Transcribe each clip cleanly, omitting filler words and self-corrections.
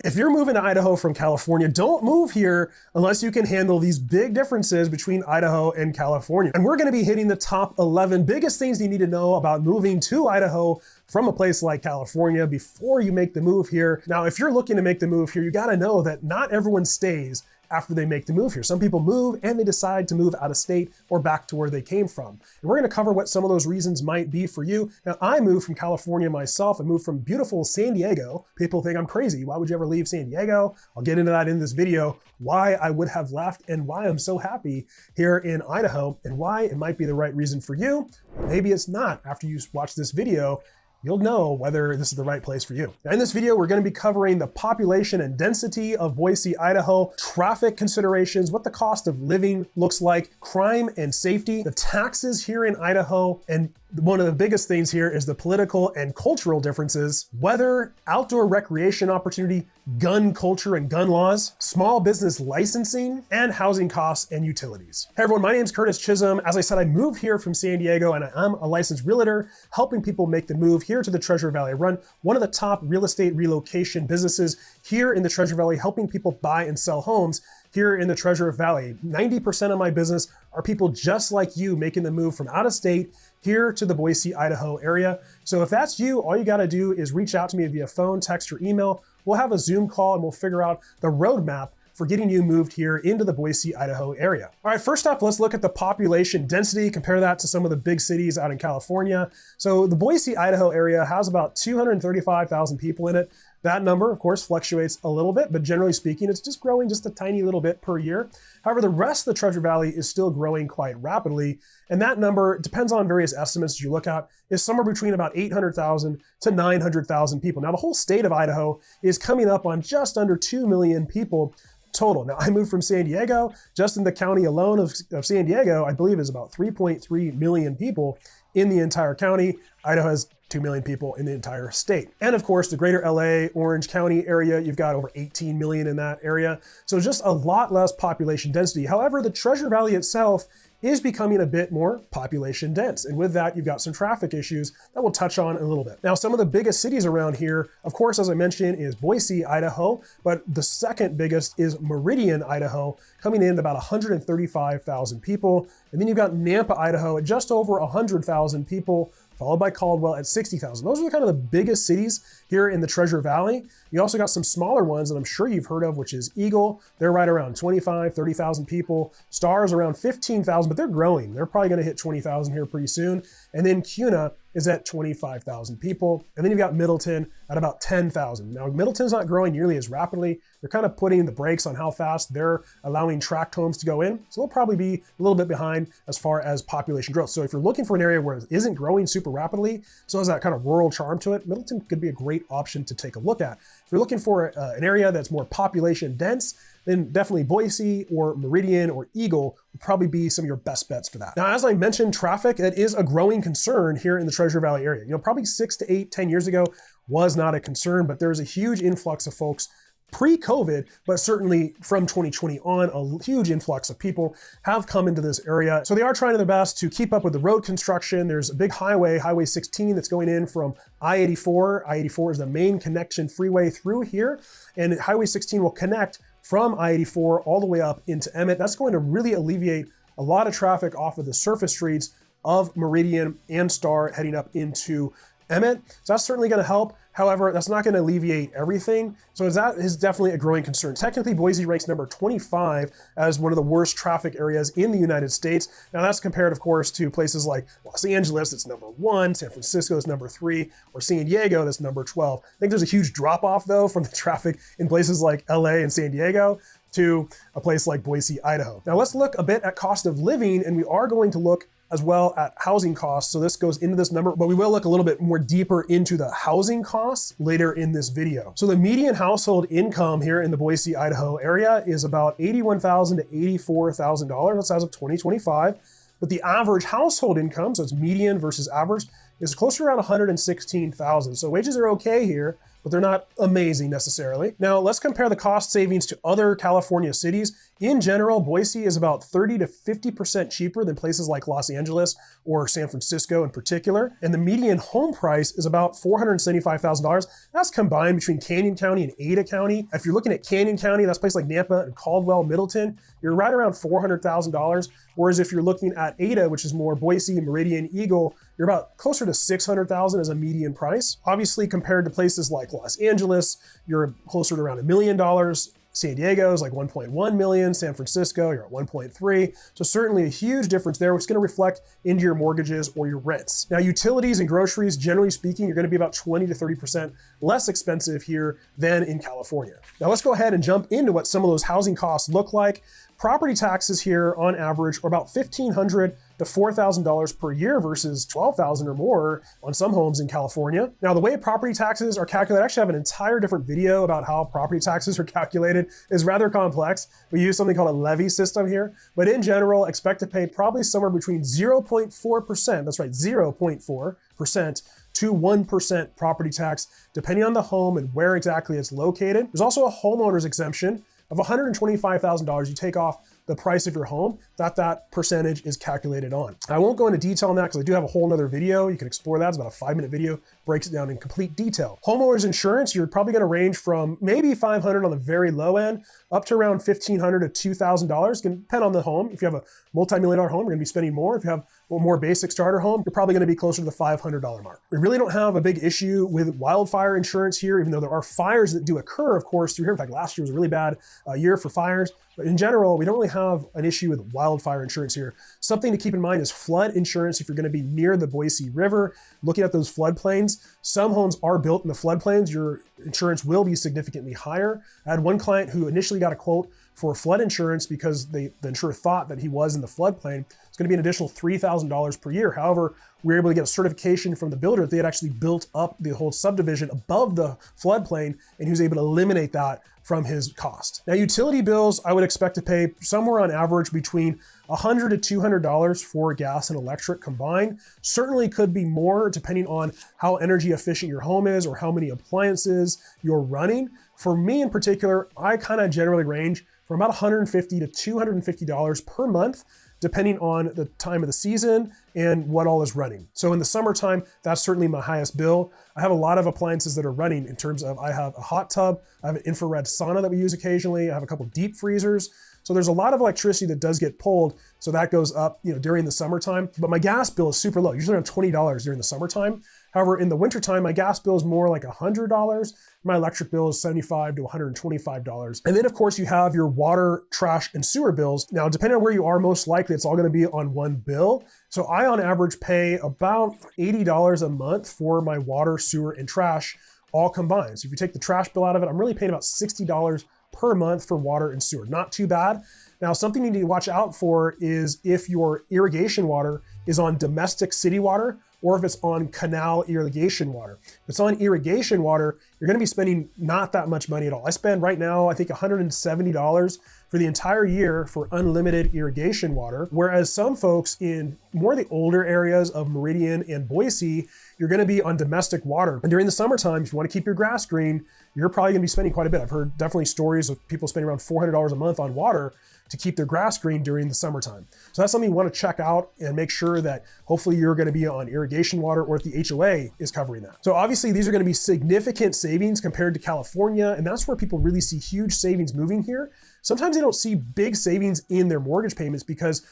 If you're moving to Idaho from California, don't move here unless you can handle these big differences between Idaho and California. And we're gonna be hitting the top 11 biggest things you need to know about moving to Idaho from a place like California before you make the move here. Now, if you're looking to make the move here, you gotta know that not everyone stays after they make the move here. Some people move and they decide to move out of state or back to where they came from. And we're gonna cover what some of those reasons might be for you. Now, I moved from California myself. I moved from beautiful San Diego. People think I'm crazy. Why would you ever leave San Diego? I'll get into that in this video, why I would have left and why I'm so happy here in Idaho and why it might be the right reason for you. Maybe it's not. After you watch this video, you'll know whether this is the right place for you. Now, in this video, we're gonna be covering the population and density of Boise, Idaho, traffic considerations, what the cost of living looks like, crime and safety, the taxes here in Idaho, and one of the biggest things here is the political and cultural differences, weather, outdoor recreation opportunity, gun culture and gun laws, small business licensing, and housing costs and utilities. Hey everyone, my name is Curtis Chism. As I said, I moved here from San Diego and I'm a licensed realtor, helping people make the move here to the Treasure Valley. I run one of the top real estate relocation businesses here in the Treasure Valley, helping people buy and sell homes here in the Treasure Valley. 90% of my business are people just like you making the move from out of state here to the Boise, Idaho area. So if that's you, all you gotta do is reach out to me via phone, text, or email. We'll have a Zoom call and we'll figure out the roadmap for getting you moved here into the Boise, Idaho area. All right, first up, let's look at the population density, compare that to some of the big cities out in California. So the Boise, Idaho area has about 235,000 people in it. That number, of course, fluctuates a little bit, but generally speaking, it's just growing just a tiny little bit per year. However, the rest of the Treasure Valley is still growing quite rapidly. And that number, depends on various estimates you look at, is somewhere between about 800,000 to 900,000 people. Now, the whole state of Idaho is coming up on just under 2 million people total. Now, I moved from San Diego. Just in the county alone of San Diego, I believe is about 3.3 million people in the entire county. Idaho has 2 million people in the entire state. And of course, the greater LA, Orange County area, you've got over 18 million in that area. So just a lot less population density. However, the Treasure Valley itself is becoming a bit more population dense. And with that, you've got some traffic issues that we'll touch on in a little bit. Now, some of the biggest cities around here, of course, as I mentioned, is Boise, Idaho, but the second biggest is Meridian, Idaho, coming in at about 135,000 people. And then you've got Nampa, Idaho at just over 100,000 people, followed by Caldwell at 60,000. Those are kind of the biggest cities here in the Treasure Valley. You also got some smaller ones that I'm sure you've heard of, which is Eagle. They're right around 25, 30,000 people. Star's around 15,000, but they're growing. They're probably gonna hit 20,000 here pretty soon. And then Kuna is at 25,000 people. And then you've got Middleton at about 10,000. Now, Middleton's not growing nearly as rapidly. They're kind of putting the brakes on how fast they're allowing tract homes to go in. So they'll probably be a little bit behind as far as population growth. So if you're looking for an area where it isn't growing super rapidly, so has that kind of rural charm to it, Middleton could be a great option to take a look at. If you're looking for an area that's more population dense, then definitely Boise or Meridian or Eagle would probably be some of your best bets for that. Now, as I mentioned, traffic, it is a growing concern here in the Treasure Valley area. You know, probably 6 to 8, 10 years ago was not a concern, but there's a huge influx of folks pre-COVID, but certainly from 2020 on, a huge influx of people have come into this area. So they are trying their best to keep up with the road construction. There's a big highway, Highway 16, that's going in from I-84. I-84 is the main connection freeway through here, and Highway 16 will connect from I-84 all the way up into Emmett. That's going to really alleviate a lot of traffic off of the surface streets of Meridian and Star heading up into Emmett. So that's certainly going to help. However, that's not going to alleviate everything. So that is definitely a growing concern. Technically, Boise ranks number 25 as one of the worst traffic areas in the United States. Now that's compared, of course, to places like Los Angeles, that's number 1, San Francisco is number 3, or San Diego, that's number 12. I think there's a huge drop off though from the traffic in places like LA and San Diego to a place like Boise, Idaho. Now let's look a bit at cost of living, and we are going to look as well at housing costs. So this goes into this number, but we will look a little bit more deeper into the housing costs later in this video. So the median household income here in the Boise, Idaho area is about $81,000 to $84,000. That's as of 2025. But the average household income, so it's median versus average, is closer to around 116,000. So wages are okay here, but they're not amazing necessarily. Now let's compare the cost savings to other California cities. In general, Boise is about 30 to 50% cheaper than places like Los Angeles or San Francisco in particular. And the median home price is about $475,000. That's combined between Canyon County and Ada County. If you're looking at Canyon County, that's places like Nampa and Caldwell, Middleton, you're right around $400,000. Whereas if you're looking at Ada, which is more Boise, Meridian, Eagle, you're about closer to $600,000 as a median price. Obviously, compared to places like Los Angeles, you're closer to around $1 million. San Diego is like 1.1 million, San Francisco, you're at 1.3. So certainly a huge difference there, which is gonna reflect into your mortgages or your rents. Now, utilities and groceries, generally speaking, you're gonna be about 20 to 30% less expensive here than in California. Now let's go ahead and jump into what some of those housing costs look like. Property taxes here on average are about $1,500 to $4,000 per year versus $12,000 or more on some homes in California. Now, the way property taxes are calculated, I actually have an entire different video about how property taxes are calculated. It's rather complex. We use something called a levy system here, but in general, expect to pay probably somewhere between 0.4%, that's right, 0.4%, to 1% property tax, depending on the home and where exactly it's located. There's also a homeowner's exemption of $125,000 you take off the price of your home that percentage is calculated on. I won't go into detail on that because I do have a whole nother video. You can explore that. It's about a 5-minute video, breaks it down in complete detail. Homeowners insurance, you're probably gonna range from maybe $500 on the very low end up to around $1,500 to $2,000. It can depend on the home. If you have a multi-million-dollar home, you're gonna be spending more. If you have a more basic starter home, you're probably gonna be closer to the $500 mark. We really don't have a big issue with wildfire insurance here, even though there are fires that do occur, of course, through here. In fact, last year was a really bad year for fires. But in general, we don't really have an issue with wildfire insurance here. Something to keep in mind is flood insurance. If you're gonna be near the Boise River, looking at those floodplains, some homes are built in the floodplains. Your insurance will be significantly higher. I had one client who initially got a quote for flood insurance because the insurer thought that he was in the floodplain. It's gonna be an additional $3,000 per year. However, we were able to get a certification from the builder that they had actually built up the whole subdivision above the floodplain, and he was able to eliminate that from his cost. Now, utility bills, I would expect to pay somewhere on average between $100 to $200 for gas and electric combined. Certainly could be more depending on how energy efficient your home is or how many appliances you're running. For me in particular, I kind of generally range from about $150 to $250 per month, depending on the time of the season and what all is running. So in the summertime, that's certainly my highest bill. I have a lot of appliances that are running in terms of, I have a hot tub, I have an infrared sauna that we use occasionally, I have a couple deep freezers. So there's a lot of electricity that does get pulled. So that goes up, during the summertime, but my gas bill is super low, usually around $20 during the summertime. However, in the wintertime, my gas bill is more like $100. My electric bill is $75 to $125. And then of course you have your water, trash, and sewer bills. Now, depending on where you are, most likely it's all gonna be on one bill. So I on average pay about $80 a month for my water, sewer, and trash all combined. So if you take the trash bill out of it, I'm really paying about $60 per month for water and sewer. Not too bad. Now, something you need to watch out for is if your irrigation water is on domestic city water or if it's on canal irrigation water. If it's on irrigation water, you're gonna be spending not that much money at all. I spend right now, I think $170 for the entire year for unlimited irrigation water, whereas some folks in more of the older areas of Meridian and Boise, you're gonna be on domestic water. And during the summertime, if you wanna keep your grass green, you're probably gonna be spending quite a bit. I've heard definitely stories of people spending around $400 a month on water to keep their grass green during the summertime. So that's something you wanna check out and make sure that hopefully you're gonna be on irrigation water or if the HOA is covering that. So obviously these are gonna be significant savings compared to California, and that's where people really see huge savings moving here. Sometimes they don't see big savings in their mortgage payments because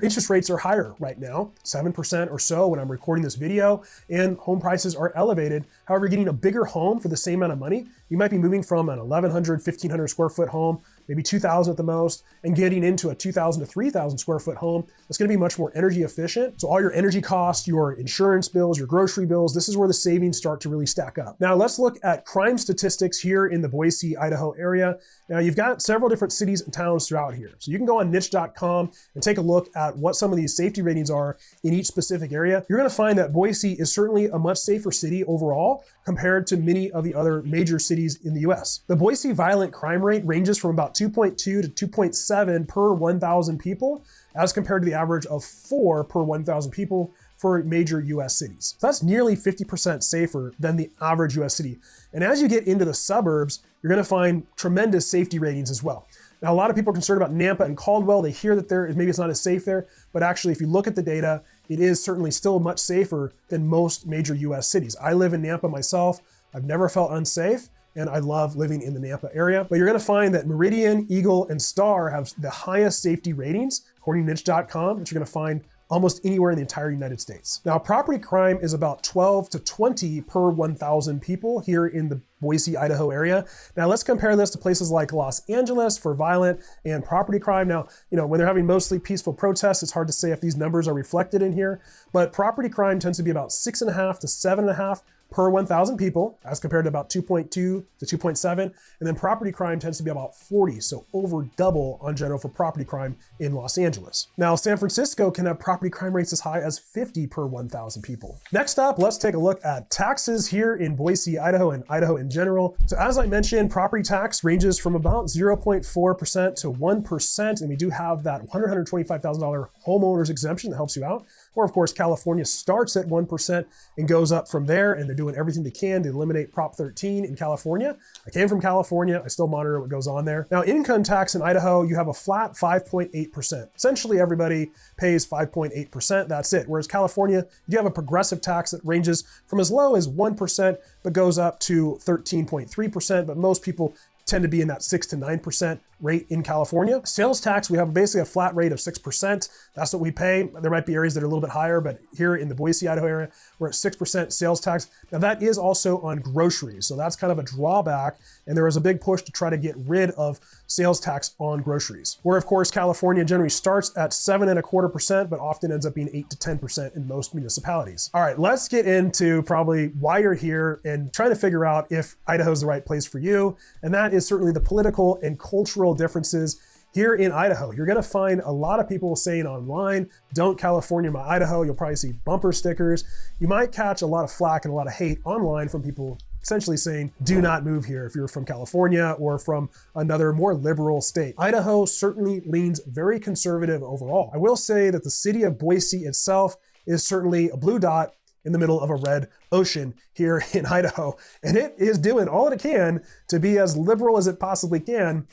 interest rates are higher right now, 7% or so when I'm recording this video, and home prices are elevated. However, getting a bigger home for the same amount of money, you might be moving from an 1,100, 1,500 square foot home, maybe 2,000 at the most, and getting into a 2,000 to 3,000 square foot home that's gonna be much more energy efficient. So all your energy costs, your insurance bills, your grocery bills, this is where the savings start to really stack up. Now let's look at crime statistics here in the Boise, Idaho area. Now you've got several different cities and towns throughout here. So you can go on niche.com and take a look at what some of these safety ratings are in each specific area. You're gonna find that Boise is certainly a much safer city overall compared to many of the other major cities in the US. The Boise violent crime rate ranges from about 2.2 to 2.7 per 1,000 people, as compared to the average of 4 per 1,000 people for major US cities. So that's nearly 50% safer than the average US city. And as you get into the suburbs, you're gonna find tremendous safety ratings as well. Now, a lot of people are concerned about Nampa and Caldwell. They hear that maybe it's not as safe there, but actually, if you look at the data, it is certainly still much safer than most major US cities. I live in Nampa myself. I've never felt unsafe, and I love living in the Nampa area. But you're gonna find that Meridian, Eagle, and Star have the highest safety ratings, according to niche.com, that you're gonna find almost anywhere in the entire United States. Now, property crime is about 12 to 20 per 1,000 people here in the Boise, Idaho area. Now, let's compare this to places like Los Angeles for violent and property crime. Now, when they're having mostly peaceful protests, it's hard to say if these numbers are reflected in here, but property crime tends to be about 6.5 to 7.5 per 1,000 people, as compared to about 2.2 to 2.7. And then property crime tends to be about 40, so over double on general for property crime in Los Angeles. Now, San Francisco can have property crime rates as high as 50 per 1,000 people. Next up, let's take a look at taxes here in Boise, Idaho, and Idaho in general. So as I mentioned, property tax ranges from about 0.4% to 1%, and we do have that $125,000 homeowners exemption that helps you out. Or of course, California starts at 1% and goes up from there, and they're doing everything they can to eliminate Prop 13 in California. I came from California. I still monitor what goes on there. Now, income tax in Idaho, you have a flat 5.8%. Essentially, everybody pays 5.8%. That's it. Whereas California, you have a progressive tax that ranges from as low as 1%, but goes up to 13.3%. But most people tend to be in that 6 to 9% rate in California. Sales tax, we have basically a flat rate of 6%. That's what we pay. There might be areas that are a little bit higher, but here in the Boise, Idaho area, we're at 6% sales tax. Now that is also on groceries. So that's kind of a drawback. And there was a big push to try to get rid of sales tax on groceries. Where of course, California generally starts at 7.25%, but often ends up being 8 to 10% in most municipalities. All right, let's get into probably why you're here and trying to figure out if Idaho is the right place for you. And that is certainly the political and cultural differences here in Idaho. You're gonna find a lot of people saying online, don't California my Idaho. You'll probably see bumper stickers. You might catch a lot of flack and a lot of hate online from people essentially saying, do not move here if you're from California or from another more liberal state. Idaho certainly leans very conservative overall. I will say that the city of Boise itself is certainly a blue dot in the middle of a red ocean here in Idaho. And it is doing all it can to be as liberal as it possibly can,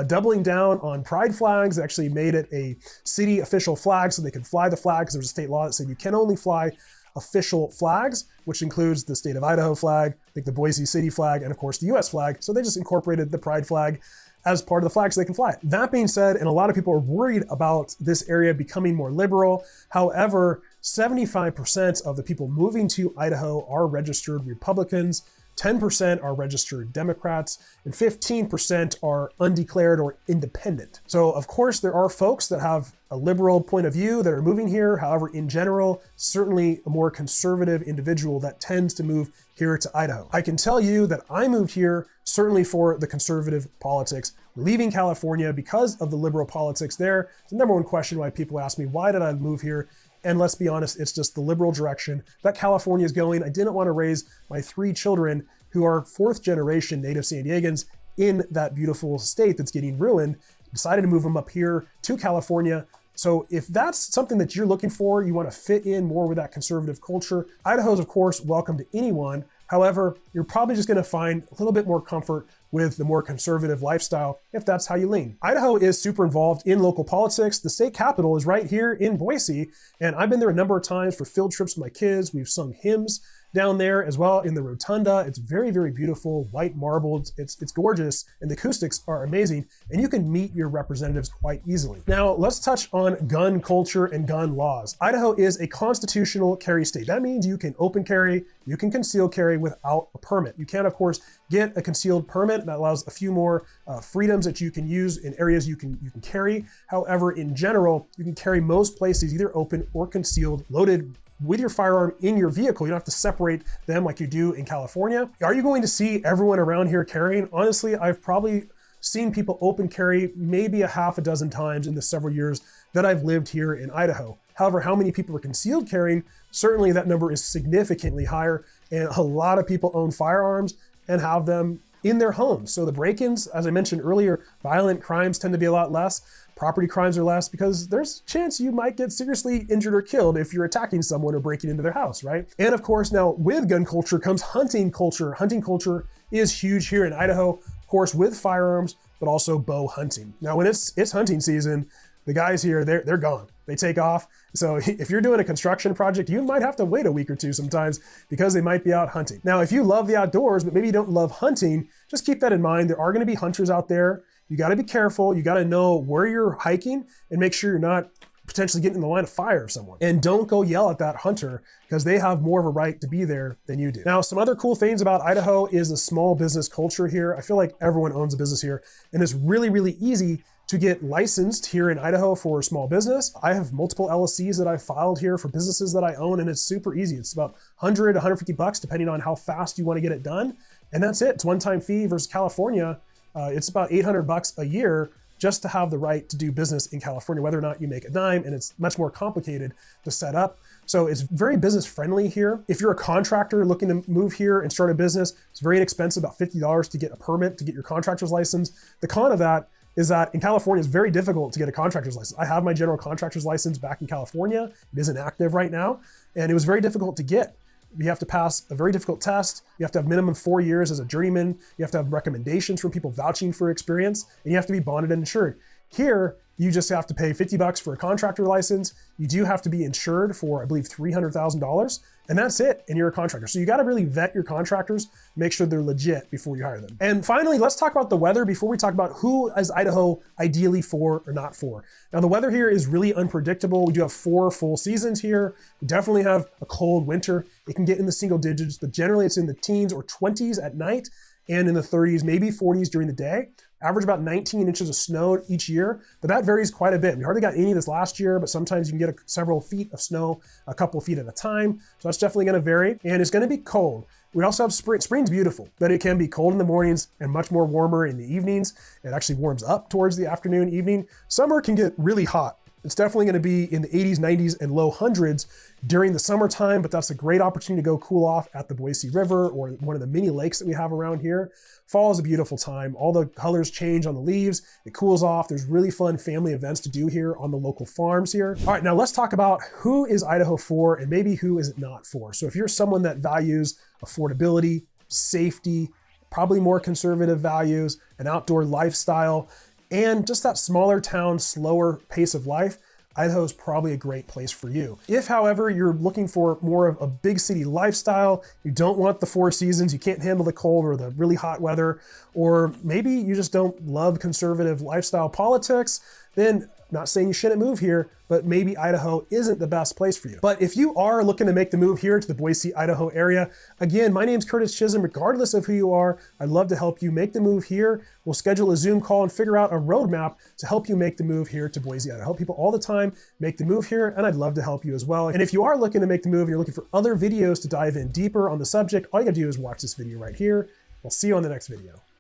doubling down on pride flags. They actually made it a city official flag so they can fly the flag, because there's a state law that said you can only fly official flags, which includes the state of Idaho flag, I think the Boise city flag, and of course the US flag. So they just incorporated the pride flag as part of the flag so they can fly it. That being said, and a lot of people are worried about this area becoming more liberal. However, 75% of the people moving to Idaho are registered Republicans, 10% are registered Democrats, and 15% are undeclared or independent. So of course, there are folks that have a liberal point of view that are moving here. However, in general, certainly a more conservative individual that tends to move here to Idaho. I can tell you that I moved here certainly for the conservative politics. Leaving California because of the liberal politics there, it's the number one question why people ask me, why did I move here? And let's be honest, it's just the liberal direction that California is going. I didn't want to raise my 3 children who are 4th generation native San Diegans in that beautiful state that's getting ruined. Decided to move them up here to California. So if that's something that you're looking for, you want to fit in more with that conservative culture, Idaho is of course welcome to anyone. However, you're probably just going to find a little bit more comfort with the more conservative lifestyle if that's how you lean. Idaho is super involved in local politics. The state capital is right here in Boise, and I've been there a number of times for field trips with my kids. We've sung hymns down there as well in the rotunda. It's very, very beautiful, white marbled. It's gorgeous, and the acoustics are amazing, and you can meet your representatives quite easily. Now, let's touch on gun culture and gun laws. Idaho is a constitutional carry state. That means you can open carry, you can conceal carry without a permit. You can, of course, get a concealed permit that allows a few more freedoms that you can use in areas you can carry. However, in general, you can carry most places either open or concealed, loaded with your firearm in your vehicle. You don't have to separate them like you do in California. Are you going to see everyone around here carrying? Honestly, I've probably seen people open carry maybe a half a dozen times in the several years that I've lived here in Idaho. However, how many people are concealed carrying? Certainly that number is significantly higher, and a lot of people own firearms and have them in their homes. So the break-ins, as I mentioned earlier, violent crimes tend to be a lot less. Property crimes are less because there's a chance you might get seriously injured or killed if you're attacking someone or breaking into their house, right? And of course, now with gun culture comes hunting culture. Hunting culture is huge here in Idaho. of course, with firearms, but also bow hunting. Now, when it's hunting season, the guys here, they're gone. They take off. So if you're doing a construction project, you might have to wait a week or two sometimes because they might be out hunting. Now, if you love the outdoors, but maybe you don't love hunting, just keep that in mind. There are gonna be hunters out there. You gotta be careful. You gotta know where you're hiking and make sure you're not potentially getting in the line of fire of someone. And don't go yell at that hunter because they have more of a right to be there than you do. Now, some other cool things about Idaho is the small business culture here. I feel like everyone owns a business here, and it's really, really easy to get licensed here in Idaho for a small business. I have multiple LLCs that I filed here for businesses that I own, and it's super easy. It's about 100, 150 bucks, depending on how fast you want to get it done. And that's it. It's one-time fee versus California. It's about 800 bucks a year just to have the right to do business in California, whether or not you make a dime, and it's much more complicated to set up. So it's very business friendly here. If you're a contractor looking to move here and start a business, it's very inexpensive, about $50 to get a permit to get your contractor's license. The con of that is that in California, it's very difficult to get a contractor's license. I have my general contractor's license back in California. It isn't active right now, and it was very difficult to get. You have to pass a very difficult test. You have to have minimum 4 years as a journeyman. You have to have recommendations from people vouching for experience, and you have to be bonded and insured. Here, you just have to pay 50 bucks for a contractor license. You do have to be insured for, I believe, $300,000, and that's it, and you're a contractor. So you gotta really vet your contractors, make sure they're legit before you hire them. And finally, let's talk about the weather before we talk about who is Idaho ideally for or not for. Now, the weather here is really unpredictable. We do have 4 full seasons here. We definitely have a cold winter. It can get in the single digits, but generally it's in the teens or 20s at night and in the 30s, maybe 40s during the day. Average about 19 inches of snow each year, but that varies quite a bit. We hardly got any this last year, but sometimes you can get several feet of snow, a couple of feet at a time. So that's definitely gonna vary, and it's gonna be cold. We also have spring. Spring's beautiful, but it can be cold in the mornings and much more warmer in the evenings. It actually warms up towards the afternoon, evening. Summer can get really hot. It's definitely gonna be in the 80s, 90s, and low hundreds during the summertime, but that's a great opportunity to go cool off at the Boise River or one of the mini lakes that we have around here. Fall is a beautiful time. All the colors change on the leaves. It cools off. There's really fun family events to do here on the local farms here. All right, now let's talk about who is Idaho for and maybe who is it not for. So if you're someone that values affordability, safety, probably more conservative values, an outdoor lifestyle, and just that smaller town, slower pace of life, Idaho is probably a great place for you. If, however, you're looking for more of a big city lifestyle, you don't want the 4 seasons, you can't handle the cold or the really hot weather, or maybe you just don't love conservative lifestyle politics, then not saying you shouldn't move here, but maybe Idaho isn't the best place for you. But if you are looking to make the move here to the Boise, Idaho area, again, my name's Curtis Chism. Regardless of who you are, I'd love to help you make the move here. We'll schedule a Zoom call and figure out a roadmap to help you make the move here to Boise, Idaho. I help people all the time make the move here, and I'd love to help you as well. And if you are looking to make the move and you're looking for other videos to dive in deeper on the subject, all you gotta do is watch this video right here. We'll see you on the next video.